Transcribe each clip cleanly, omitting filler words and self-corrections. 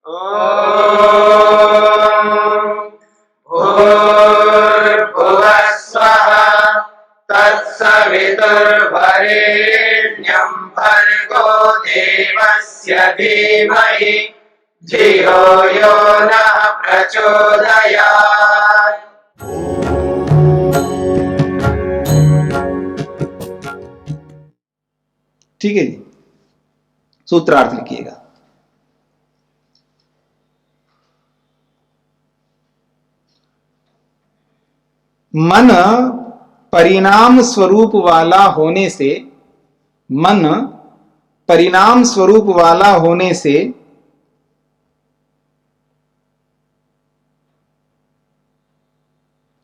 भूर्भुवः स्वः तत्सवितुर्वरेण्यं भर्गो देवस्य धीमहि धियो यो नः प्रचोदयात्। ठीक है जी, सूत्रार्थ लिखिएगा। मन परिणाम स्वरूप वाला होने से, मन परिणाम स्वरूप वाला होने से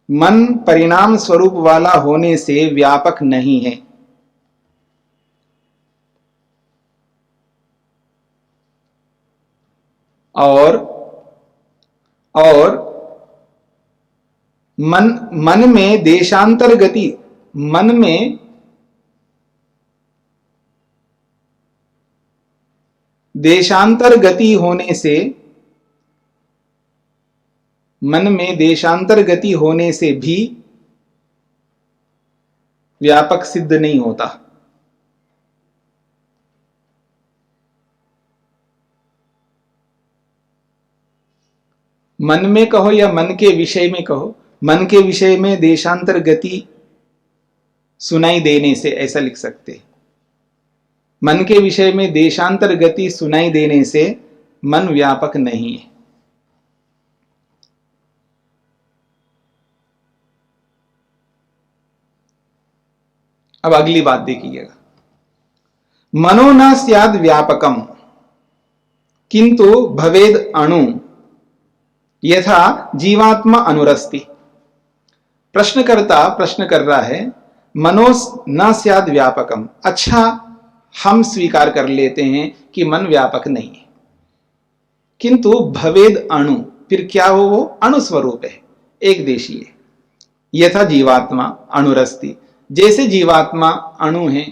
मन परिणाम स्वरूप वाला होने से व्यापक नहीं है। और मन में देशांतर गति, मन में देशांतर गति होने से, मन में देशांतर गति होने से भी व्यापक सिद्ध नहीं होता। मन में कहो या मन के विषय में कहो, मन के विषय में देशांतर गति सुनाई देने से, ऐसा लिख सकते हैं। मन के विषय में देशांतर गति सुनाई देने से मन व्यापक नहीं है। अब अगली बात देखिएगा। मनो न स्याद व्यापकम किंतु भवेद अणु यथा जीवात्मा अनुरस्ति। प्रश्नकर्ता प्रश्न कर रहा है, मनो न स्याद व्यापकम, अच्छा हम स्वीकार कर लेते हैं कि मन व्यापक नहीं है, किंतु भवेद अणु, फिर क्या हो, वो अणु स्वरूप है, एक देशी है। यथा जीवात्मा अनुरस्ति, जैसे जीवात्मा अणु है,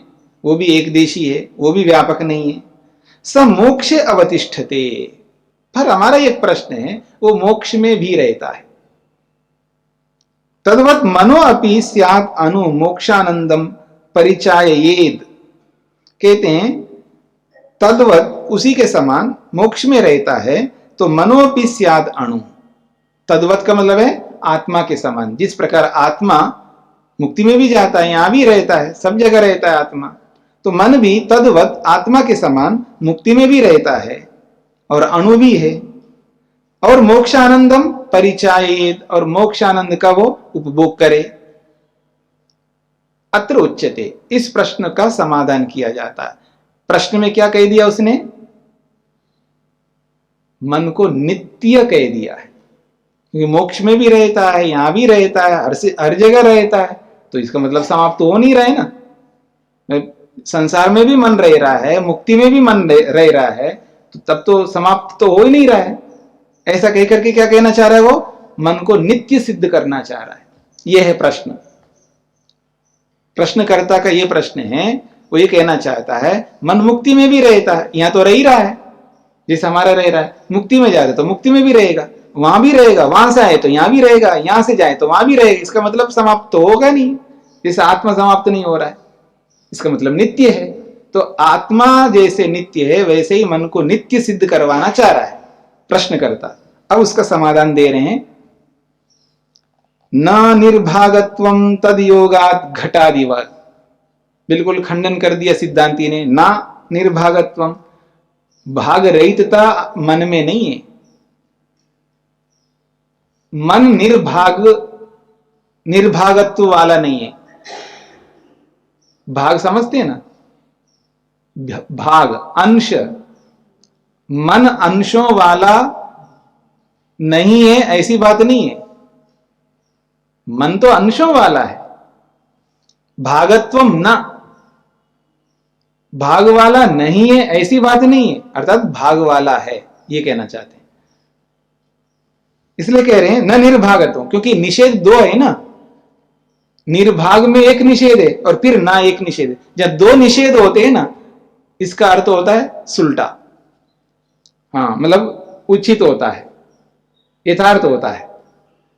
वो भी एक देशी है, वो भी व्यापक नहीं है। स मोक्षे अवतिष्ठते, पर हमारा एक प्रश्न है, वो मोक्ष में भी रहता है। तद्वत मनो अपि स्यात् अनु मोक्षानंदम परिचाययेद, कहते हैं तद्वत उसी के समान मोक्ष में रहता है, तो मनोपि स्यात् अणु, तद्वत का मतलब है आत्मा के समान। जिस प्रकार आत्मा मुक्ति में भी जाता है, यहां भी रहता है, सब जगह रहता है आत्मा, तो मन भी तद्वत आत्मा के समान मुक्ति में भी रहता है और अणु भी है। और मोक्षानंदम परिचायेत, और मोक्षानंद का वो उपभोग करे। अत्र उच्यते, इस प्रश्न का समाधान किया जाता है। प्रश्न में क्या कह दिया उसने? मन को नित्य कह दिया है, क्योंकि मोक्ष में भी रहता है, यहां भी रहता है, हर जगह रहता है, तो इसका मतलब समाप्त तो हो नहीं रहा है ना। संसार में भी मन रह रहा है, मुक्ति में भी मन रह रहा है, तो तब तो समाप्त तो हो ही नहीं रहा है। ऐसा कह करके क्या कहना चाह रहा है वो? मन को नित्य सिद्ध करना चाह रहा है। यह है प्रश्न, प्रश्नकर्ता का यह प्रश्न है। वो ये कहना चाहता है मन मुक्ति में भी रहता है, यहां तो रह ही रहा है, जैसे हमारा रह रहा है। मुक्ति में जाए तो मुक्ति में भी रहेगा, वहां भी रहेगा, वहां से आए तो यहां भी रहेगा, यहां से जाए तो वहां भी रहेगा। इसका मतलब समाप्त तो होगा नहीं, जैसे आत्मा समाप्त नहीं हो रहा है, इसका मतलब नित्य है। तो आत्मा जैसे नित्य है, वैसे ही मन को नित्य सिद्ध करवाना चाह रहा है प्रश्नकर्ता। अब उसका समाधान दे रहे हैं, न निर्भागत्वं तद योगात् घटादिवत्। बिल्कुल खंडन कर दिया सिद्धांती ने। ना निर्भागत्वम, भाग रहितता मन में नहीं है। मन निर्भागत्व वाला नहीं है। भाग समझते हैं ना, भाग अंश, मन अंशों वाला नहीं है, ऐसी बात नहीं है। मन तो अंशों वाला है, भागत्वम न, भाग वाला नहीं है ऐसी बात नहीं है, अर्थात भाग वाला है, ये कहना चाहते हैं। इसलिए कह रहे हैं न निर्भागत्व, क्योंकि निषेध दो है ना। निर्भाग में एक निषेध है और फिर ना एक निषेध है। जब दो निषेध होते हैं ना, इसका अर्थ होता है सुलटा। हाँ, मतलब उचित होता है, यथार्थ होता है।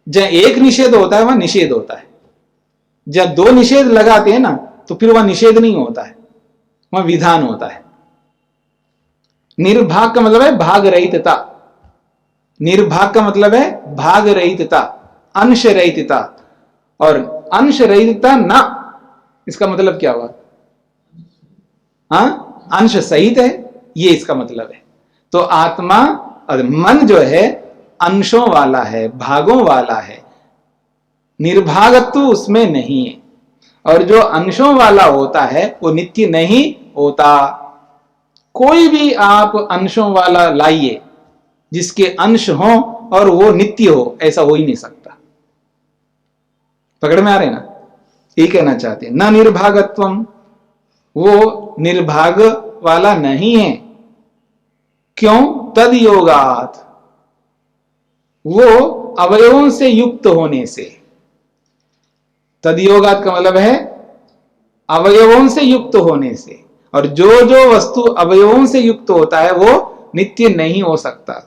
जहां एक निषेध होता है वहां निषेध होता है। जब दो निषेध लगाते हैं ना तो फिर वह निषेध नहीं होता है, वह विधान होता है। निर्भाग का मतलब है भाग रहितता। निर्भाग का मतलब है भाग रहितता, अंश रहितता। और अंश रहितता ना, इसका मतलब क्या हुआ? हाँ, अंश सहित है, ये इसका मतलब है। तो आत्मा और मन जो है अंशों वाला है, भागों वाला है, निर्भागत्व उसमें नहीं है। और जो अंशों वाला होता है वो नित्य नहीं होता। कोई भी आप अंशों वाला लाइए जिसके अंश हो और वो नित्य हो, ऐसा हो ही नहीं सकता। पकड़ में आ रहे ना? ये कहना चाहते हैं न निर्भागत्वम, वो निर्भाग वाला नहीं है। क्यों? तद योगात, वो अवयवों से युक्त होने से। तद योगात का मतलब है अवयवों से युक्त होने से। और जो जो वस्तु अवयवों से युक्त होता है वो नित्य नहीं हो सकता।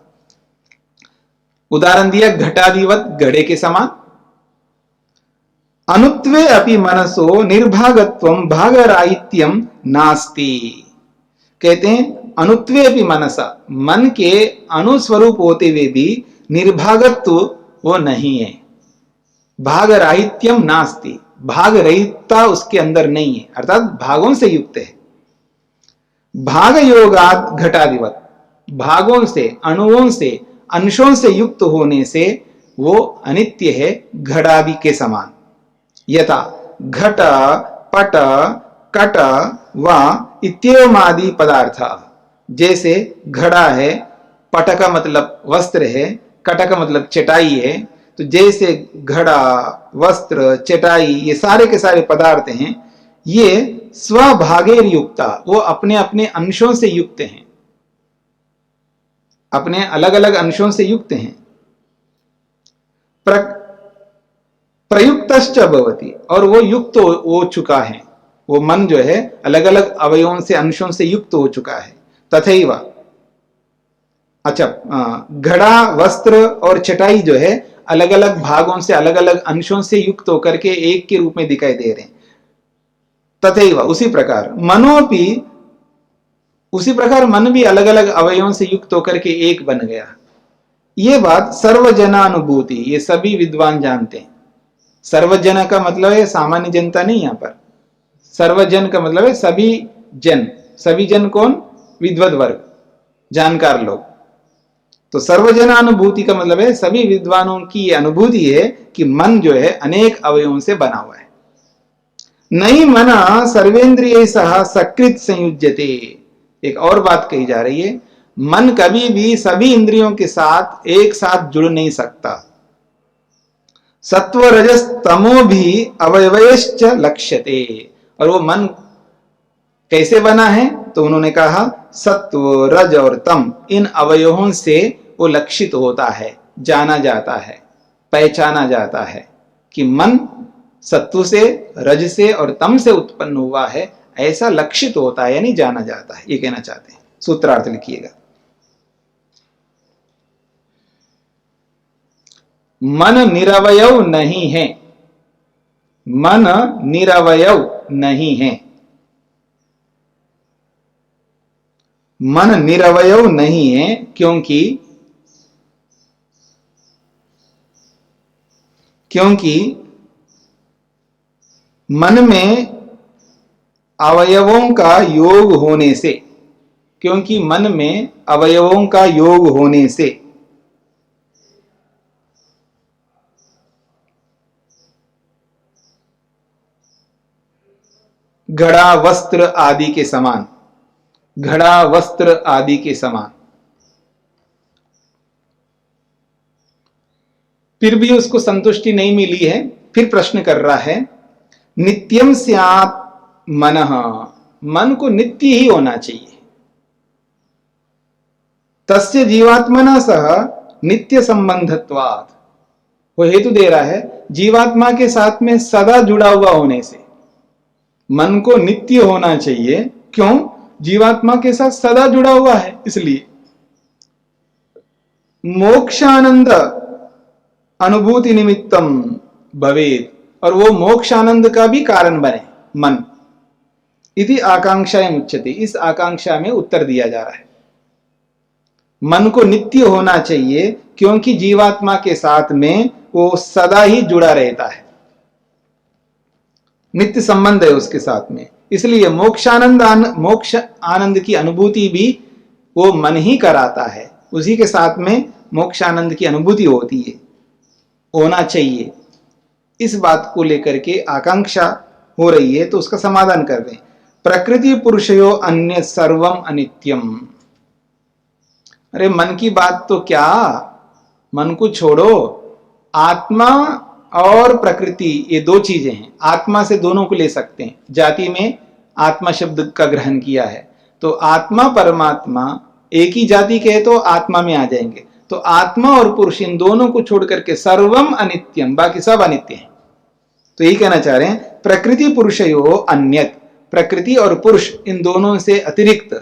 उदाहरण दिया घटादिवत, घड़े के समान। अनुत्वे अपि मनसो निर्भागत्वम भागराहित्यम नास्ति। कहते हैं अनुत्वे अपि मनसा, मन के अनुस्वरूप होते हुए भी निर्भागत्व वो नहीं है। भागराहित्यम नास्ति, भाग रहितता उसके अंदर नहीं है, अर्थात भागों से युक्त है। भाग योगात घटादिवत, भागों से, अणुओं से, अंशों से युक्त होने से वो अनित्य है, घड़ादि के समान। यथा घट पट कट व इत्येवमादि पदार्थ, जैसे घड़ा है, पट का मतलब वस्त्र है, कट का मतलब चटाई है। तो जैसे घड़ा, वस्त्र, चटाई, ये सारे के सारे पदार्थ हैं, ये स्वभागेर युक्ता, वो अपने अपने अंशों से युक्त हैं, अपने अलग अलग अंशों से युक्त हैं। प्रयुक्तश्च भवति, और वो युक्त हो चुका है। वो मन जो है अलग अलग अवयवों से, अंशों से युक्त हो चुका है। तथैव, अच्छा, घड़ा, वस्त्र और चटाई जो है अलग अलग भागों से, अलग अलग अंशों से युक्त होकर के एक के रूप में दिखाई दे रहे हैं। तथैव, उसी प्रकार मनोपि, उसी प्रकार मन भी अलग अलग अवयवों से युक्त होकर के एक बन गया। ये बात सर्वजनानुभूति, ये सभी विद्वान जानते हैं। सर्वजन का मतलब है सामान्य जनता नहीं, यहां पर सर्वजन का मतलब है सभी जन। सभी जन कौन? विद्वत वर्ग, जानकार लोग। तो सर्वजनानुभूति का मतलब है सभी विद्वानों की अनुभूति है कि मन जो है अनेक अवयवों से बना हुआ है। नहीं मना सर्वेंद्रिय सह सकृत संयुज्यते। एक और बात कही जा रही है, मन कभी भी सभी इंद्रियों के साथ एक साथ जुड़ नहीं सकता। सत्व रजस तमो भी अवयवश्च लक्ष्यते। और वो मन कैसे बना है? तो उन्होंने कहा सत्व, रज और तम, इन अवयवों से वो लक्षित होता है, जाना जाता है, पहचाना जाता है कि मन सत्व से, रज से और तम से उत्पन्न हुआ है, ऐसा लक्षित होता है, यानी जाना जाता है। ये कहना चाहते हैं। सूत्रार्थ लिखिएगा। मन निरवयव नहीं है, मन निरवयव नहीं है। मन निरवयव नहीं है क्योंकि मन में अवयवों का योग होने से, क्योंकि मन में अवयवों का योग होने से घड़ा, वस्त्र आदि के समान, घड़ा, वस्त्र आदि के समान। फिर भी उसको संतुष्टि नहीं मिली है। फिर प्रश्न कर रहा है, नित्यम स्यात् मनः, मन को नित्य ही होना चाहिए। तस्य जीवात्मना सह नित्य संबंधत्वात्, वो हेतु दे रहा है जीवात्मा के साथ में सदा जुड़ा हुआ होने से मन को नित्य होना चाहिए। क्यों? जीवात्मा के साथ सदा जुड़ा हुआ है, इसलिए। मोक्षानंद अनुभूति निमित्तम भवेद, और वो मोक्षानंद का भी कारण बने मन। इति आकांक्षाएं उच्यते, इस आकांक्षा में उत्तर दिया जा रहा है। मन को नित्य होना चाहिए, क्योंकि जीवात्मा के साथ में वो सदा ही जुड़ा रहता है, नित्य संबंध है उसके साथ में। इसलिए मोक्ष आनंद की अनुभूति भी वो मन ही कराता है, उसी के साथ में मोक्ष आनंद की अनुभूति होती है, होना चाहिए। इस बात को लेकर के आकांक्षा हो रही है, तो उसका समाधान कर रहे हैं। प्रकृति पुरुषयो अन्य सर्वम अनित्यम। अरे मन की बात तो क्या, मन को छोड़ो। आत्मा और प्रकृति ये दो चीजें हैं, आत्मा से दोनों को ले सकते हैं। जाति में आत्मा शब्द का ग्रहण किया है, तो आत्मा परमात्मा एक ही जाति के तो आत्मा में आ जाएंगे। तो आत्मा और पुरुष इन दोनों को छोड़ करके सर्वम अनित्यम, बाकी सब अनित्य हैं। तो यही कहना चाह रहे हैं, प्रकृति पुरुषयो अन्यत, प्रकृति और पुरुष इन दोनों से अतिरिक्त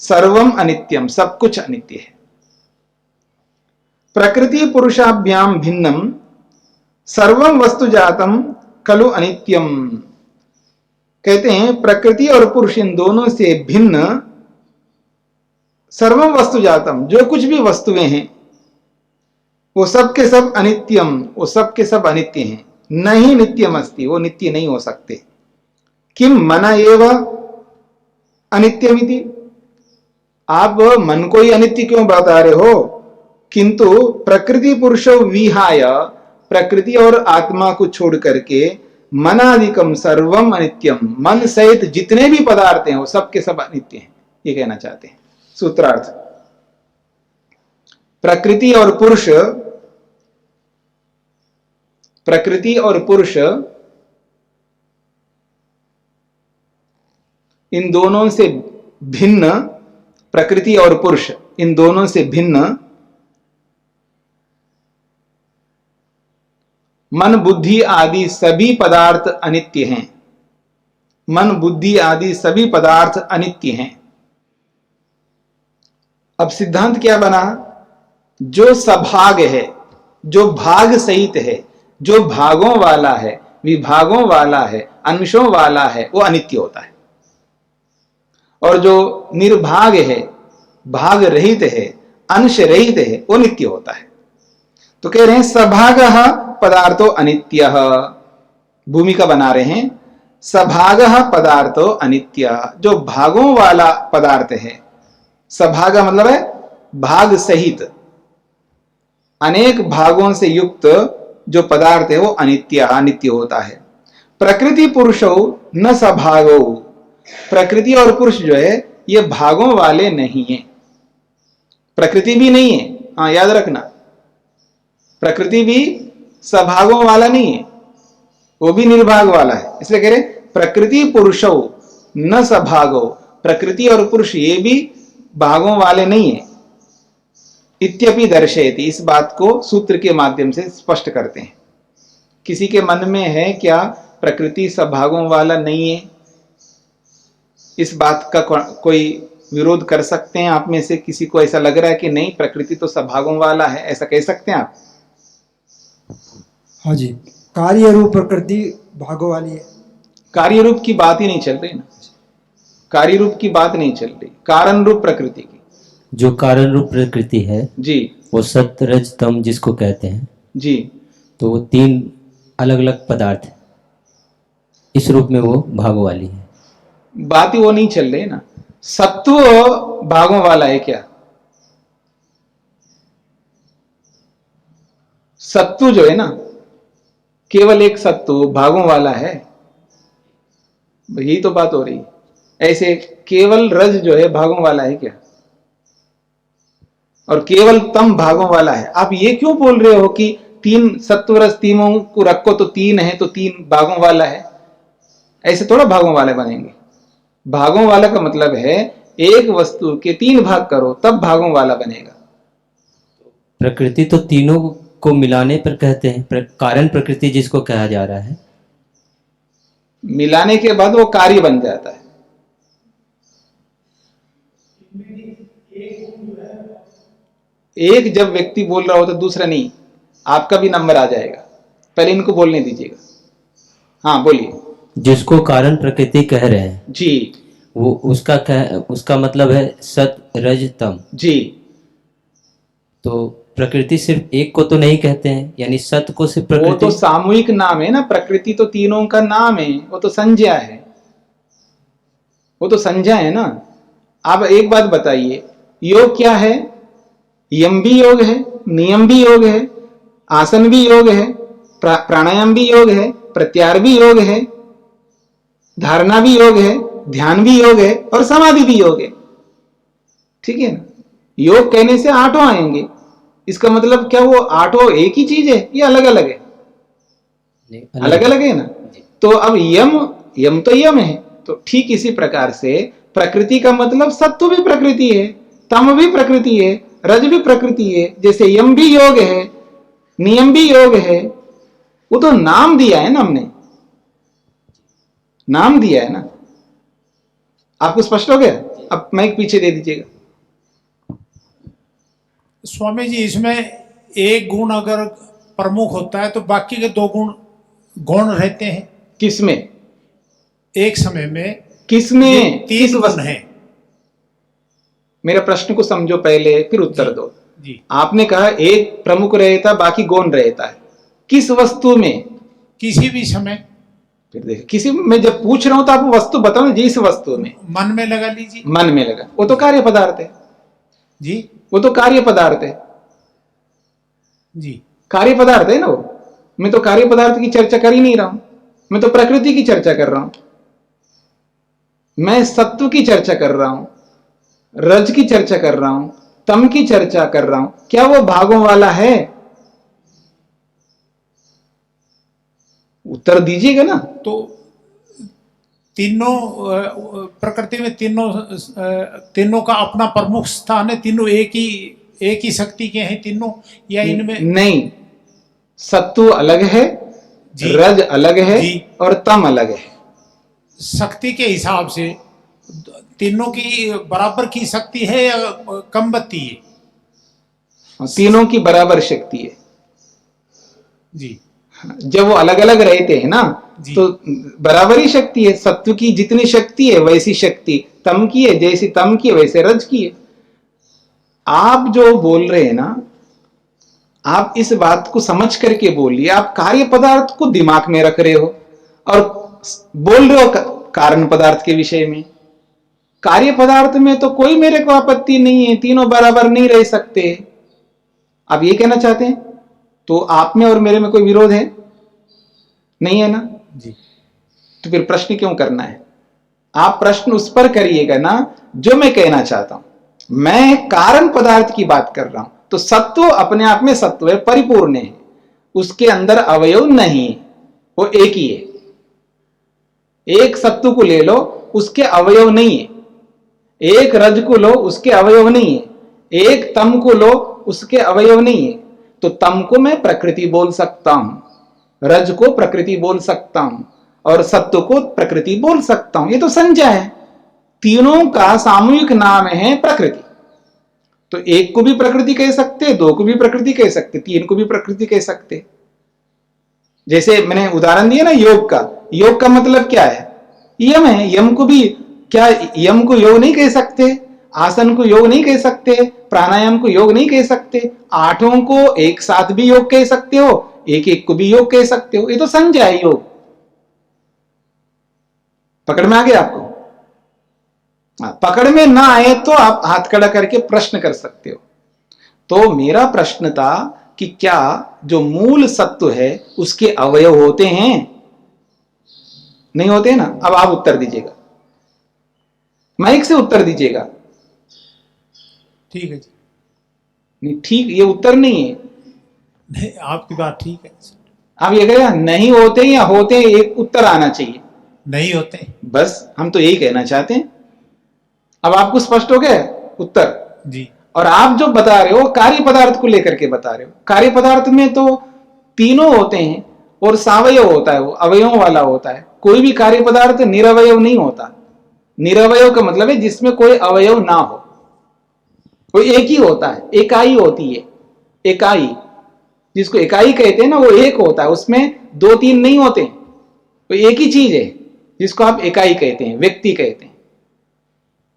सर्वम अनित्यम, सब कुछ अनित्य है। प्रकृति पुरुषाभ्याम भिन्नम सर्वम वस्तु जातम खलु अनित्यम। कहते हैं प्रकृति और पुरुष इन दोनों से भिन्न सर्वम वस्तु जातम, जो कुछ भी वस्तुएं हैं वो सब के सब अनित्यम, वो सब के सब अनित्य हैं। नहीं नित्यम अस्ति, वो नित्य नहीं हो सकते। किम मना एव अनित्यमिति, आप मन को ही अनित्य क्यों बता रहे हो? किंतु प्रकृति पुरुषो विहाय, प्रकृति और आत्मा को छोड़ करके मनादिकम सर्वम अनित्यम, मन सहित जितने भी पदार्थ हैं वो सब के सब अनित्य हैं, ये कहना चाहते हैं। सूत्रार्थ, प्रकृति और पुरुष, प्रकृति और पुरुष इन दोनों से भिन्न, प्रकृति और पुरुष इन दोनों से भिन्न मन बुद्धि आदि सभी पदार्थ अनित्य हैं। मन बुद्धि आदि सभी पदार्थ अनित्य हैं। अब सिद्धांत क्या बना? जो सभाग है, जो भाग सहित है, जो भागों वाला है, विभागों वाला है, अंशों वाला है, वो अनित्य होता है। और जो निर्भाग है, भाग रहित है, अंश रहित है, वो नित्य होता है। तो कह रहे हैं सभागः पदार्थो अनित्य, भूमिका बना रहे हैं। सभागः पदार्थो अनित्य, जो भागों वाला पदार्थ है, सभाग मतलब है भाग सहित, अनेक भागों से युक्त जो पदार्थ है वो अनित्य होता है। प्रकृति पुरुषो न सभागो, प्रकृति और पुरुष जो है ये भागों वाले नहीं है, प्रकृति भी नहीं है। हाँ, याद रखना, प्रकृति भी सभागों वाला नहीं है, वो भी निर्भाग वाला है। इसलिए कह रहे प्रकृति पुरुषो न सभागो, प्रकृति और पुरुष ये भी भागों वाले नहीं है। इत्यपि दर्शयति, इस बात को सूत्र के माध्यम से स्पष्ट करते हैं। किसी के मन में है क्या प्रकृति सब भागों वाला नहीं है? इस बात का कोई विरोध कर सकते हैं? आप में से किसी को ऐसा लग रहा है कि नहीं प्रकृति तो सब भागों वाला है, ऐसा कह सकते हैं आप? हाँ जी, कार्य रूप प्रकृति भागों वाली है। कार्य रूप की बात ही नहीं चल रही ना, कार्य रूप की बात नहीं चल रही, कारण रूप प्रकृति की। जो कारण रूप प्रकृति है जी, वो सत्य रज तम जिसको कहते हैं जी, तो वो तीन अलग अलग पदार्थ है, इस रूप में वो भागों वाली है। बात ही वो नहीं चल रही ना। सत्व भागों वाला है क्या? सत्व जो है ना, केवल एक सत्व भागों वाला है, यही तो बात हो रही है। ऐसे केवल रज जो है भागों वाला है क्या? और केवल तम भागों वाला है। आप ये क्यों बोल रहे हो कि तीन सत्व रज तीनों को रखो तो तीन है, तो तीन भागों वाला है? ऐसे थोड़ा भागों वाले बनेंगे। भागों वाला का मतलब है एक वस्तु के तीन भाग करो तब भागों वाला बनेगा। प्रकृति तो तीनों को मिलाने पर कहते हैं, कारण प्रकृति जिसको कहा जा रहा है, मिलाने के बाद वो कार्य बन जाता है। एक जब व्यक्ति बोल रहा हो तो दूसरा नहीं, आपका भी नंबर आ जाएगा। पहले इनको बोलने दीजिएगा। हाँ बोलिए। जिसको कारण प्रकृति कह रहे हैं जी वो उसका मतलब है सत रज तम। जी। तो प्रकृति सिर्फ एक को तो नहीं कहते हैं, यानी सत को सिर्फ वो तो प्रकृति। सामूहिक नाम है ना, प्रकृति तो तीनों का नाम है, वो तो संज्ञा है, वो तो संज्ञा है ना। अब एक बात बताइए, योग क्या है? यम भी योग है, नियम भी योग है, आसन भी योग है, प्राणायाम भी योग है, प्रत्याहार भी योग है, धारणा भी योग है, ध्यान भी योग है और समाधि भी योग है। ठीक है ना? योग कहने से आठों आएंगे। इसका मतलब क्या वो आठों एक ही चीज है या अलग अलग है? अलग अलग है ना। तो अब यम तो यम है, तो ठीक इसी प्रकार से प्रकृति का मतलब सत्व भी प्रकृति है, तम भी प्रकृति है, रज भी प्रकृति है। जैसे यम भी योग है, नियम भी योग है, वो तो नाम दिया है ना, हमने नाम दिया है ना। आपको स्पष्ट हो गया? अब माइक पीछे दे दीजिएगा। स्वामी जी, इसमें एक गुण अगर प्रमुख होता है तो बाकी के दो गुण गौण रहते हैं। किसमें? एक समय में किसमें? तीन गुण हैं। मेरा प्रश्न को समझो पहले, फिर उत्तर दो। जी, आपने कहा एक प्रमुख रहता, बाकी गौण रहता है। किस वस्तु में? किसी भी समय। फिर देखिए, किसी में जब पूछ रहा हूं तो आप वस्तु बताओ ना। जिस वस्तु में मन में लगा लीजिए। मन में लगा, वो तो कार्य पदार्थ है जी वो तो कार्य पदार्थ है। जी, कार्य पदार्थ है ना वो। मैं तो कार्य पदार्थ की चर्चा कर ही नहीं रहा हूं, मैं तो प्रकृति की चर्चा कर रहा हूं। मैं सत्व की चर्चा कर रहा हूं, रज की चर्चा कर रहा हूं, तम की चर्चा कर रहा हूं। क्या वो भागों वाला है? उत्तर दीजिएगा ना। तो तीनों प्रकृति में तीनों का अपना प्रमुख स्थान है। तीनों एक ही शक्ति के हैं तीनों, या इनमें? नहीं, सत्व अलग है, जी, रज अलग है जी, और तम अलग है। शक्ति के हिसाब से तीनों की बराबर की शक्ति है या कम बत्ती है? तीनों की बराबर शक्ति है। जी, जब वो अलग अलग रहते हैं ना, जी, तो बराबर ही शक्ति है। सत्व की जितनी शक्ति है वैसी शक्ति तम की है, जैसी तम की है वैसे रज की है। आप जो बोल रहे हैं ना, आप इस बात को समझ करके बोलिए। आप कार्य पदार्थ को दिमाग में रख रहे हो और बोल रहे हो कारण पदार्थ के विषय में। कार्य पदार्थ में तो कोई मेरे को आपत्ति नहीं है, तीनों बराबर नहीं रह सकते। आप ये कहना चाहते हैं? तो आप में और मेरे में कोई विरोध है? नहीं है ना। जी। तो फिर प्रश्न क्यों करना है? आप प्रश्न उस पर करिएगा ना जो मैं कहना चाहता हूं। मैं कारण पदार्थ की बात कर रहा हूं। तो सत्व अपने आप में सत्व है, परिपूर्ण है, उसके अंदर अवयव नहीं है, वो एक ही है। एक सत्व को ले लो, उसके अवयव नहीं है। एक रज को लो, उसके अवयव नहीं है। एक तम को लो, उसके अवयव नहीं है। तो तम को मैं प्रकृति बोल सकता हूं, रज को प्रकृति बोल सकता हूं और सत्व को प्रकृति बोल सकता हूं। ये तो संज्ञा है। तीनों का सामूहिक नाम है प्रकृति। तो एक को भी प्रकृति कह सकते, दो को भी प्रकृति कह सकते, तीन को भी प्रकृति कह सकते। जैसे मैंने उदाहरण दिया ना योग का। योग का मतलब क्या है? यम है। यम को भी क्या यम को योग नहीं कह सकते? आसन को योग नहीं कह सकते? प्राणायाम को योग नहीं कह सकते? आठों को एक साथ भी योग कह सकते हो, एक एक को भी योग कह सकते हो। ये तो संज्ञा है योग। पकड़ में आ गया आपको? पकड़ में ना आए तो आप हाथ खड़ा करके प्रश्न कर सकते हो। तो मेरा प्रश्न था कि क्या जो मूल सत्व है उसके अवयव होते हैं? नहीं होते ना। अब आप उत्तर दीजिएगा, माइक से उत्तर दीजिएगा। ठीक है जी। नहीं ठीक, ये उत्तर नहीं है। नहीं, आपकी बात ठीक है। आप ये कहें नहीं होते या होते, एक उत्तर आना चाहिए। नहीं होते। बस हम तो यही कहना चाहते हैं। अब आपको स्पष्ट हो गया उत्तर? जी। और आप जो बता रहे हो कार्य पदार्थ को लेकर के बता रहे हो। कार्य पदार्थ में तो तीनों होते हैं और सावयव होता है, वो अवयवों वाला होता है। कोई भी कार्य पदार्थ निरवयव नहीं होता। निरवयव का मतलब है जिसमें कोई अवयव ना हो। वो एक ही होता है, इकाई होती है, इकाई जिसको इकाई कहते हैं ना, वो एक होता है, उसमें दो तीन नहीं होते, वो एक ही चीज है जिसको आप इकाई कहते हैं, व्यक्ति कहते हैं।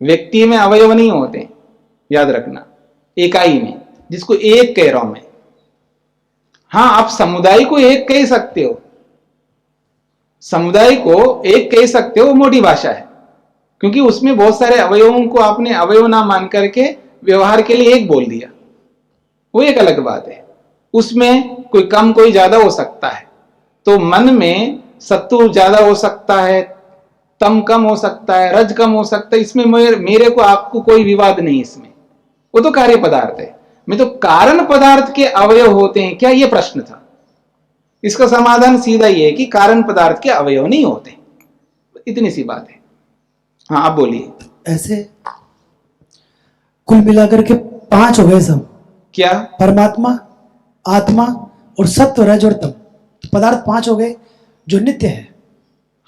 व्यक्ति में अवयव नहीं होते, याद रखना, इकाई में, जिसको एक कह रहा हूं मैं। हां, आप समुदाय को एक कह सकते हो, समुदाय को एक कह सकते हो, मोटी भाषा है, क्योंकि उसमें बहुत सारे अवयवों को आपने अवयव ना मान करके व्यवहार के लिए एक बोल दिया, वो एक अलग बात है। उसमें कोई कम कोई ज्यादा हो सकता है, तो मन में सत्व ज्यादा हो सकता है, तम कम हो सकता है, रज कम हो सकता है, इसमें मेरे को आपको कोई विवाद नहीं इसमें, वो तो कार्य पदार्थ है। मैं तो कारण पदार्थ के अवयव होते हैं क्या, ये प्रश्न था। इसका समाधान सीधा ये है कि कारण पदार्थ के अवयव नहीं होते, इतनी सी बात है। हाँ, आप बोलिए। ऐसे कुल मिलाकर के 5 हो गए सब, क्या? परमात्मा, आत्मा और सत्व, रज और तम, तो पदार्थ 5 हो गए जो नित्य है।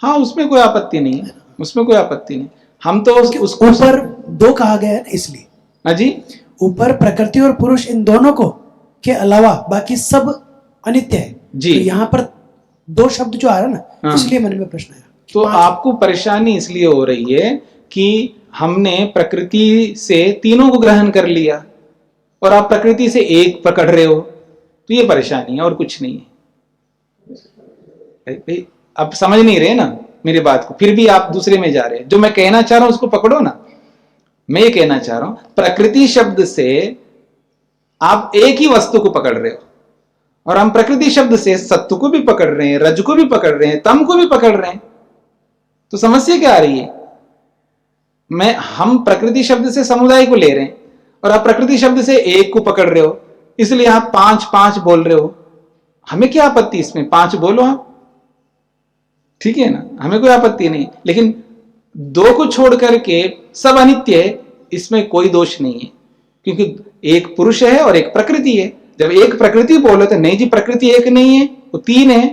हाँ, उसमें कोई आपत्ति नहीं है, उसमें कोई आपत्ति नहीं। हम तो उसको ऊपर 2 कहा गया है ना, इसलिए। हाँ जी, ऊपर प्रकृति और पुरुष, इन दोनों को के अलावा बाकी सब अनित्य है जी। तो यहाँ पर 2 शब्द जो आ रहा है ना, हाँ। इसलिए मन में प्रश्न आया। तो आपको परेशानी इसलिए हो रही है कि हमने प्रकृति से तीनों को ग्रहण कर लिया और आप प्रकृति से एक पकड़ रहे हो, तो ये परेशानी है और कुछ नहीं है। आप समझ नहीं रहे ना मेरी बात को, फिर भी आप दूसरे में जा रहे हैं। जो मैं कहना चाह रहा हूं उसको पकड़ो ना। मैं ये कहना चाह रहा हूं, प्रकृति शब्द से आप एक ही वस्तु को पकड़ रहे हो, और हम प्रकृति शब्द से सत्व को भी पकड़ रहे हैं, रज को भी पकड़ रहे हैं, तम को भी पकड़ रहे हैं। तो समस्या क्या आ रही है? हम प्रकृति शब्द से समुदाय को ले रहे हैं और आप प्रकृति शब्द से एक को पकड़ रहे हो, इसलिए आप 5 बोल रहे हो। हमें क्या आपत्ति इसमें, 5 बोलो आप, ठीक है ना, हमें कोई आपत्ति नहीं। लेकिन 2 को छोड़ करके सब अनित्य है, इसमें कोई दोष नहीं है, क्योंकि एक पुरुष है और एक प्रकृति है। जब एक प्रकृति बोले तो नहीं जी, प्रकृति एक नहीं है, वो 3 है,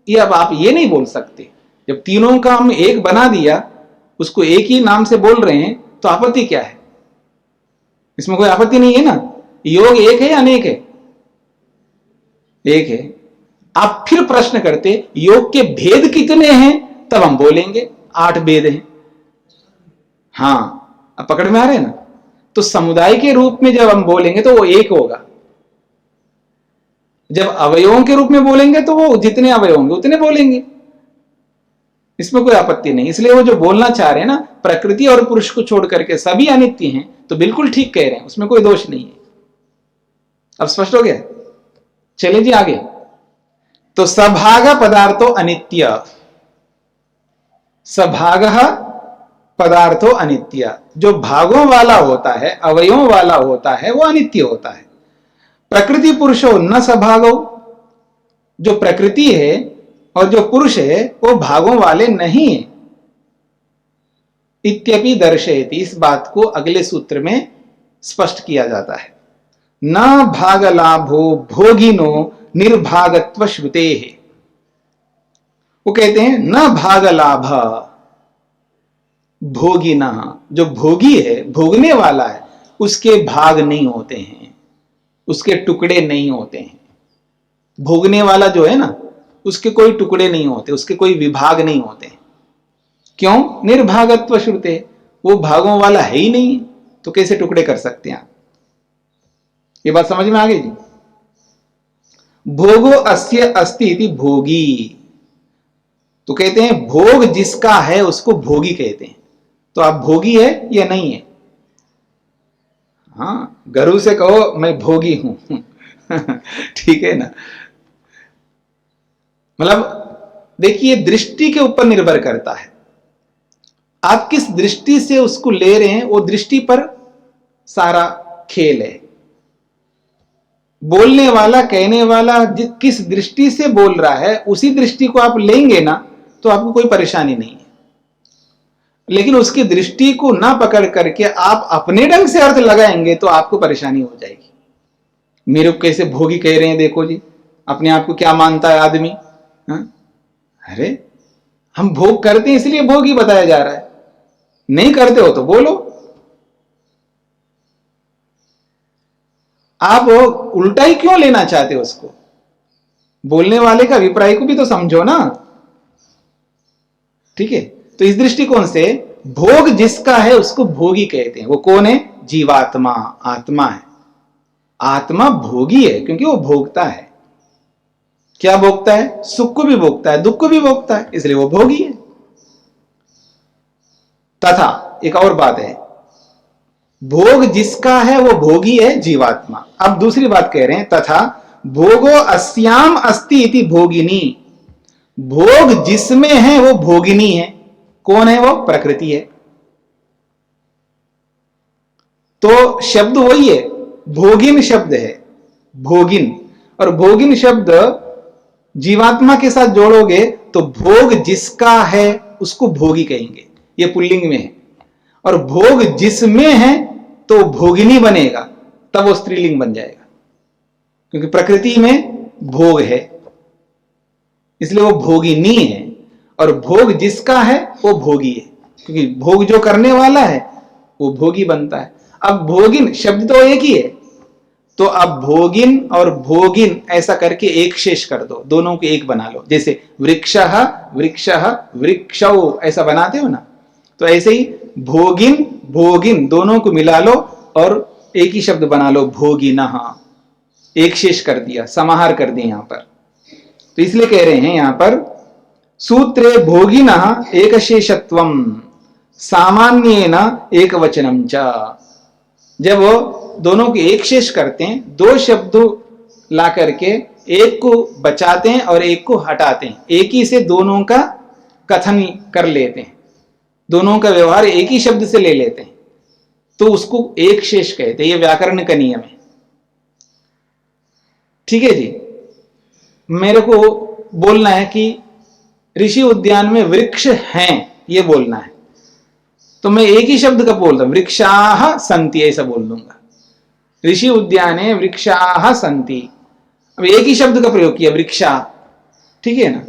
ये अब आप ये नहीं बोल सकते। जब तीनों का हम एक बना दिया, उसको एक ही नाम से बोल रहे हैं, तो आपत्ति क्या है? इसमें कोई आपत्ति नहीं है ना। योग एक है या अनेक है? एक है। आप फिर प्रश्न करते योग के भेद कितने हैं, तब हम बोलेंगे 8 भेद हैं। हां, अब पकड़ में आ रहे हैं ना। तो समुदाय के रूप में जब हम बोलेंगे तो वो एक होगा, जब अवयवों के रूप में बोलेंगे तो वो जितने अवयव होंगे उतने बोलेंगे, इसमें कोई आपत्ति नहीं। इसलिए वो जो बोलना चाह रहे हैं ना, प्रकृति और पुरुष को छोड़ करके सभी अनित्य हैं, तो बिल्कुल ठीक कह रहे हैं, उसमें कोई दोष नहीं है। अब स्पष्ट हो गया? चलिए जी आगे। तो सभाग पदार्थो अनित्य, सभाग पदार्थो अनित्य, जो भागों वाला होता है, अवयवों वाला होता है, वो अनित्य होता है। प्रकृति पुरुषो न सभागो, जो प्रकृति है और जो पुरुष है वो भागों वाले नहीं है। इत्यपि दर्शयति, इस बात को अगले सूत्र में स्पष्ट किया जाता है। न भाग लाभो भोगिनो निर्भागत्व श्रुते है। वो कहते हैं न भाग लाभ भोगिना, जो भोगी है, भोगने वाला है, उसके भाग नहीं होते हैं, उसके टुकड़े नहीं होते हैं। भोगने वाला जो है ना, उसके कोई टुकड़े नहीं होते, उसके कोई विभाग नहीं होते। क्यों? निर्भागत्व श्रुते, वो भागों वाला है ही नहीं, तो कैसे टुकड़े कर सकते हैं आप? ये बात समझ में आ गई जी? भोगो अस्य अस्ति इति भोगी, तो कहते हैं भोग जिसका है उसको भोगी कहते हैं। तो आप भोगी है या नहीं है? हाँ, गर्व से कहो मैं भोगी हूं ठीक है ना। मतलब देखिए, दृष्टि के ऊपर निर्भर करता है, आप किस दृष्टि से उसको ले रहे हैं, वो दृष्टि पर सारा खेल है। बोलने वाला, कहने वाला किस दृष्टि से बोल रहा है, उसी दृष्टि को आप लेंगे ना, तो आपको कोई परेशानी नहीं है। लेकिन उसकी दृष्टि को ना पकड़ करके आप अपने ढंग से अर्थ लगाएंगे तो आपको परेशानी हो जाएगी। मेरे को कैसे भोगी कह रहे हैं, देखो जी, अपने आप को क्या मानता है आदमी। अरे हम भोग करते हैं इसलिए भोगी बताया जा रहा है, नहीं करते हो तो बोलो। आप उल्टा ही क्यों लेना चाहते हो उसको? बोलने वाले का अभिप्राय को भी तो समझो ना। ठीक है, तो इस दृष्टिकोण से भोग जिसका है उसको भोगी कहते हैं। वो कौन है? जीवात्मा, आत्मा है। आत्मा भोगी है क्योंकि वो भोगता है। क्या भोगता है? सुख को भी भोगता है, दुख को भी भोगता है, इसलिए वो भोगी है। तथा एक और बात है, भोग जिसका है वो भोगी है, जीवात्मा। अब दूसरी बात कह रहे हैं, तथा भोगो अस्याम अस्ति इति भोगिनी। भोग जिसमें है वो भोगिनी है। कौन है वो? प्रकृति है। तो शब्द वही है, भोगिन शब्द है, भोगिन। और भोगिन शब्द जीवात्मा के साथ जोड़ोगे तो भोग जिसका है उसको भोगी कहेंगे, ये पुल्लिंग में है। और भोग जिसमें है तो भोगिनी बनेगा, तब वो स्त्रीलिंग बन जाएगा, क्योंकि प्रकृति में भोग है, इसलिए वो भोगिनी है। और भोग जिसका है वो भोगी है, क्योंकि भोग जो करने वाला है वो भोगी बनता है। अब भोगिन शब्द तो एक ही है, तो अब भोगिन और भोगिन ऐसा करके एक शेष कर दो, दोनों को एक बना लो। जैसे वृक्षः वृक्षः वृक्षौ ऐसा बनाते हो ना, तो ऐसे ही भोगिन भोगिन दोनों को मिला लो और एक ही शब्द बना लो, भोगिनः। एक शेष कर दिया, समाहार कर दिया यहां पर। तो इसलिए कह रहे हैं यहां पर, सूत्रे भोगिनः एकशेषत्वम सामान्येन एकवचनम च। जब वो दोनों को एक शेष करते हैं, दो शब्द ला करके एक को बचाते हैं और एक को हटाते हैं, एक ही से दोनों का कथन कर लेते हैं, दोनों का व्यवहार एक ही शब्द से ले लेते हैं, तो उसको एक शेष कहते हैं। ये व्याकरण का नियम है। ठीक है जी, मेरे को बोलना है कि ऋषि उद्यान में वृक्ष हैं, ये बोलना है, तो मैं एक ही शब्द का बोलता हूं, वृक्षाः सन्ति ऐसा बोल दूंगा। ऋषि उद्याने वृक्षाः सन्ति, अब एक ही शब्द का प्रयोग किया, वृक्षा। ठीक है ना,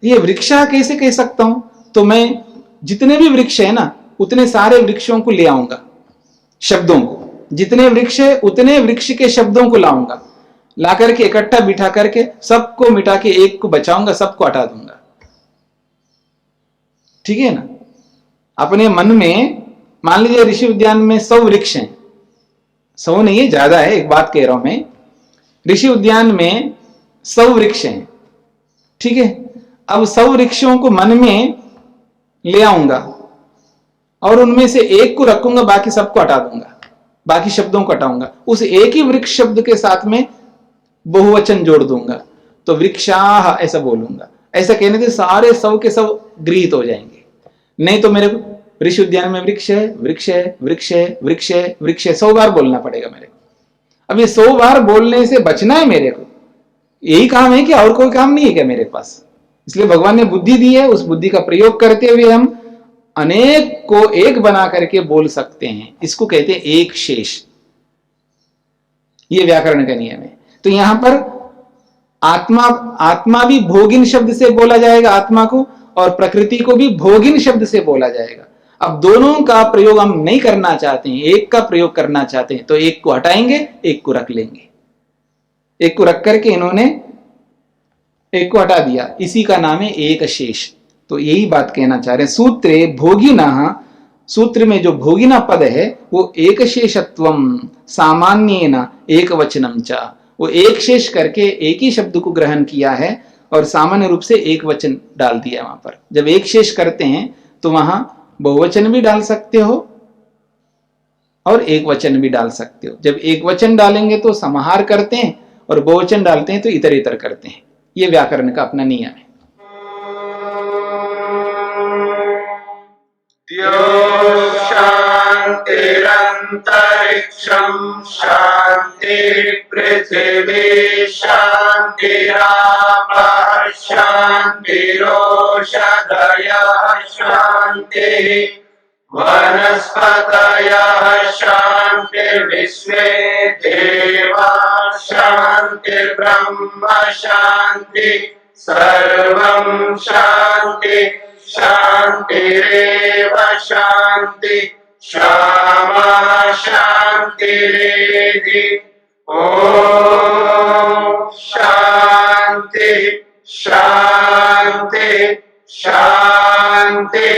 ये वृक्षा कैसे कह सकता हूं? तो मैं जितने भी वृक्ष है ना, उतने सारे वृक्षों को ले आऊंगा, शब्दों को, जितने वृक्ष है उतने वृक्ष के शब्दों को लाऊंगा, ला करके इकट्ठा बिठा करके सबको मिटा के एक को बचाऊंगा, सबको हटा दूंगा। ठीक है ना, अपने मन में मान लीजिए ऋषि उद्यान में 100 वृक्ष हैं, 100 नहीं है, ज्यादा है, एक बात कह रहा हूं मैं, ऋषि उद्यान में 100 वृक्ष हैं। ठीक है, अब 100 वृक्षों को मन में ले आऊंगा और उनमें से एक को रखूंगा, बाकी सबको हटा दूंगा, बाकी शब्दों को हटाऊंगा, उस एक ही वृक्ष शब्द के साथ में बहुवचन जोड़ दूंगा, तो वृक्षाः ऐसा बोलूंगा। ऐसा कहने से सारे 100 के 100 गृहीत हो जाएंगे। नहीं तो मेरे को ऋषि उद्यान में वृक्ष है वृक्ष है वृक्ष है वृक्ष है वृक्ष है 100 बार बोलना पड़ेगा मेरे को। अब ये 100 बार बोलने से बचना है मेरे को, यही काम है कि और कोई काम नहीं है क्या मेरे पास? इसलिए भगवान ने बुद्धि दी है, उस बुद्धि का प्रयोग करते हुए हम अनेक को एक बना करके बोल सकते हैं। इसको कहते हैं एक शेष। ये व्याकरण का नियम है। तो यहां पर आत्मा भी भोगिन शब्द से बोला जाएगा आत्मा को, और प्रकृति को भी भोगिन शब्द से बोला जाएगा। अब दोनों का प्रयोग हम नहीं करना चाहते हैं, एक का प्रयोग करना चाहते हैं, तो एक को हटाएंगे, एक को रख लेंगे। एक को रख करके इन्होंने एक को हटा दिया, इसी का नाम है एक शेष। तो यही बात कहना चाह रहे हैं। सूत्रे भोगिनः, सूत्र में जो भोगिना पद है वो एक शेषत्वम सामान्येन एक वचनम च, वो एक शेष करके एक ही शब्द को ग्रहण किया है और सामान्य रूप से एक वचन डाल दिया। वहां पर जब एक शेष करते हैं तो वहां बहुवचन भी डाल सकते हो और एक वचन भी डाल सकते हो। जब एक वचन डालेंगे तो समाहार करते हैं और बहुवचन डालते हैं तो इतर इतर करते हैं। ये व्याकरण का अपना नियम है। शांतिरंतरिक्षं शांति पृथिवी शांतिरापः शांतिरोषधयः शांतिः वनस्पतयः शांतिर्विश्वे देवाः शांतिर्ब्रह्म शांति सर्वं शांति शांतिरेव शांति क्षमा शांतिरेधि ओम शांति शांति शांति।